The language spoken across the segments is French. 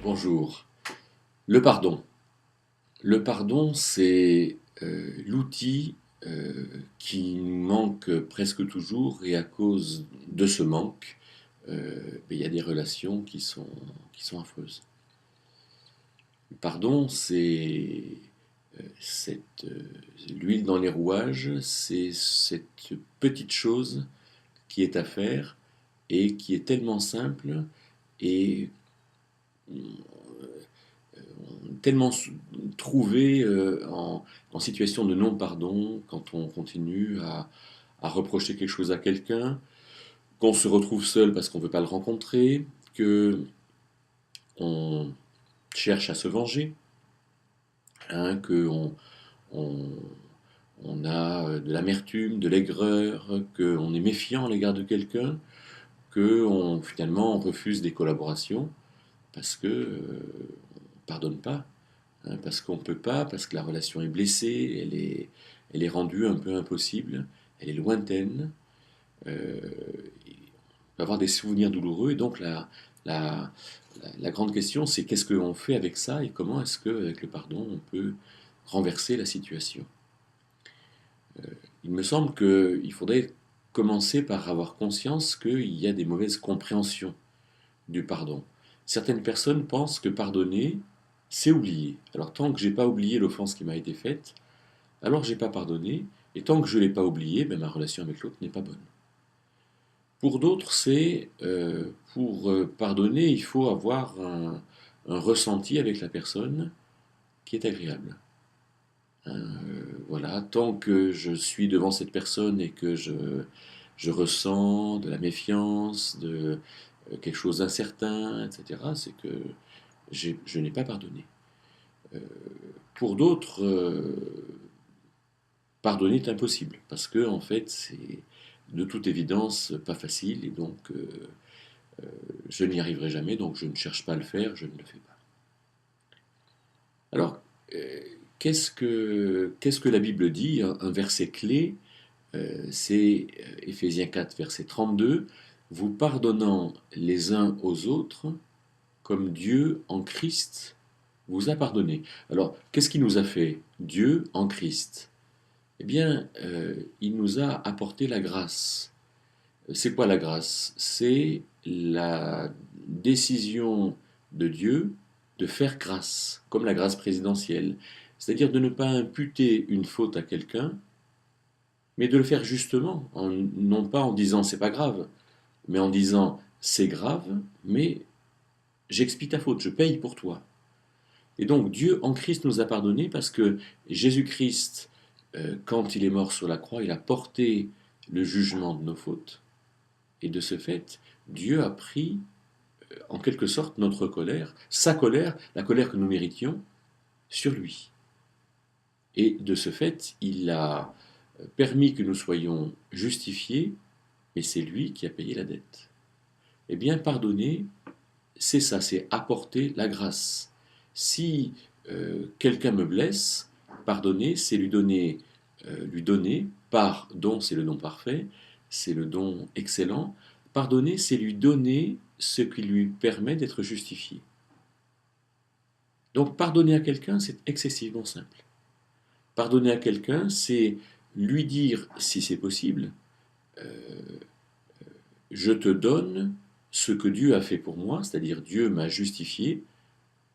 Bonjour. Le pardon. Le pardon, c'est l'outil qui nous manque presque toujours et à cause de ce manque, il y a des relations qui sont affreuses. Le pardon, c'est cette, l'huile dans les rouages, c'est cette petite chose qui est à faire et qui est tellement simple et tellement trouvé en situation de non-pardon quand on continue à reprocher quelque chose à quelqu'un, qu'on se retrouve seul parce qu'on ne veut pas le rencontrer, que on cherche à se venger, hein, on, on a de l'amertume, de l'aigreur, qu'on est méfiant à l'égard de quelqu'un, qu'on finalement on refuse des collaborations parce que on pardonne pas. Hein, parce qu'on ne peut pas, parce que la relation est blessée, elle est rendue un peu impossible, elle est lointaine, on peut avoir des souvenirs douloureux, et donc la, la grande question c'est qu'est-ce qu'on fait avec ça et comment est-ce qu'avec le pardon on peut renverser la situation. Il me semble qu'il faudrait commencer par avoir conscience qu'il y a des mauvaises compréhensions du pardon. Certaines personnes pensent que pardonner, c'est oublier. Alors tant que j'ai pas oublié l'offense qui m'a été faite, alors j'ai pas pardonné, et tant que je l'ai pas oublié, ben, ma relation avec l'autre n'est pas bonne. Pour d'autres, c'est pour pardonner, il faut avoir un ressenti avec la personne qui est agréable. Voilà, tant que je suis devant cette personne et que je ressens de la méfiance, de quelque chose d'incertain, etc., c'est que je n'ai pas pardonné. Euh, pour d'autres, pardonner est impossible, parce que en fait, c'est de toute évidence pas facile, et donc je n'y arriverai jamais, donc je ne cherche pas à le faire, je ne le fais pas. Alors, euh, qu'est-ce que la Bible dit? Un verset clé, c'est Éphésiens 4, verset 32, vous pardonnant les uns aux autres, comme Dieu en Christ vous a pardonné. Alors, qu'est-ce qu'il nous a fait Dieu en Christ? Eh bien, il nous a apporté la grâce. C'est quoi la grâce? C'est la décision de Dieu de faire grâce, comme la grâce présidentielle. C'est-à-dire de ne pas imputer une faute à quelqu'un, mais de le faire justement, non pas en disant c'est pas grave, mais en disant c'est grave, mais j'expie ta faute, je paye pour toi. Et donc Dieu en Christ nous a pardonné parce que Jésus-Christ, quand il est mort sur la croix, il a porté le jugement de nos fautes. Et de ce fait, Dieu a pris en quelque sorte notre colère, sa colère, la colère que nous méritions, sur lui. Et de ce fait, il a permis que nous soyons justifiés, mais c'est lui qui a payé la dette. Eh bien, pardonner, c'est ça, c'est apporter la grâce. Si quelqu'un me blesse, pardonner, c'est lui donner, pardon, c'est le don parfait, c'est le don excellent. Pardonner, c'est lui donner ce qui lui permet d'être justifié. Donc, pardonner à quelqu'un, c'est excessivement simple. Pardonner à quelqu'un, c'est lui dire, si c'est possible, je te donne ce que Dieu a fait pour moi, c'est-à-dire Dieu m'a justifié,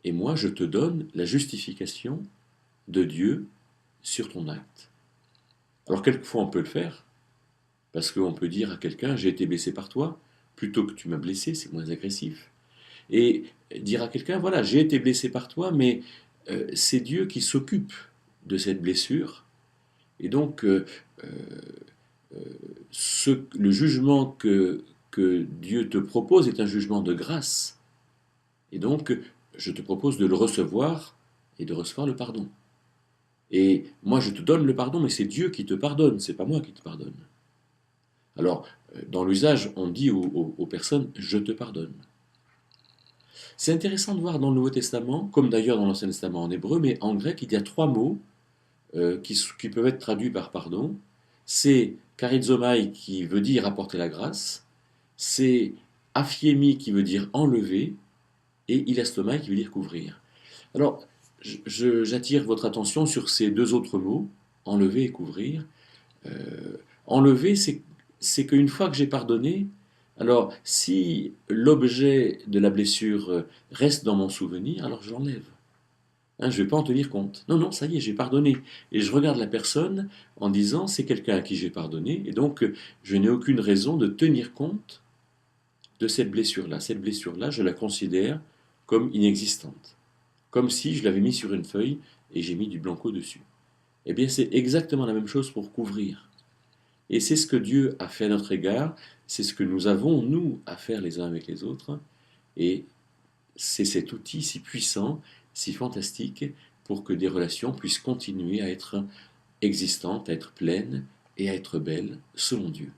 et moi je te donne la justification de Dieu sur ton acte. Alors quelquefois on peut le faire, parce qu'on peut dire à quelqu'un j'ai été blessé par toi, plutôt que tu m'as blessé, c'est moins agressif. Et dire à quelqu'un voilà j'ai été blessé par toi, mais c'est Dieu qui s'occupe de cette blessure, et donc le jugement que Dieu te propose est un jugement de grâce. Et donc, je te propose de le recevoir et de recevoir le pardon. Et moi, je te donne le pardon, mais c'est Dieu qui te pardonne, c'est pas moi qui te pardonne. Alors, dans l'usage, on dit aux personnes, je te pardonne. C'est intéressant de voir dans le Nouveau Testament, comme d'ailleurs dans l'Ancien Testament en hébreu, mais en grec, il y a trois mots qui peuvent être traduits par pardon. C'est charizomai qui veut dire apporter la grâce, c'est aphiemi qui veut dire enlever, et ilastomai qui veut dire couvrir. Alors, j'attire votre attention sur ces deux autres mots, enlever et couvrir. Enlever, c'est qu'une fois que j'ai pardonné, alors si l'objet de la blessure reste dans mon souvenir, alors je l'enlève. Hein, je ne vais pas en tenir compte. Non, non, ça y est, j'ai pardonné. Et je regarde la personne en disant, c'est quelqu'un à qui j'ai pardonné, et donc je n'ai aucune raison de tenir compte de cette blessure-là. Cette blessure-là, je la considère comme inexistante. Comme si je l'avais mis sur une feuille et j'ai mis du blanco dessus. Eh bien, c'est exactement la même chose pour couvrir. Et c'est ce que Dieu a fait à notre égard, c'est ce que nous avons, nous, à faire les uns avec les autres. Et c'est cet outil si puissant, si fantastique, pour que des relations puissent continuer à être existantes, à être pleines et à être belles selon Dieu.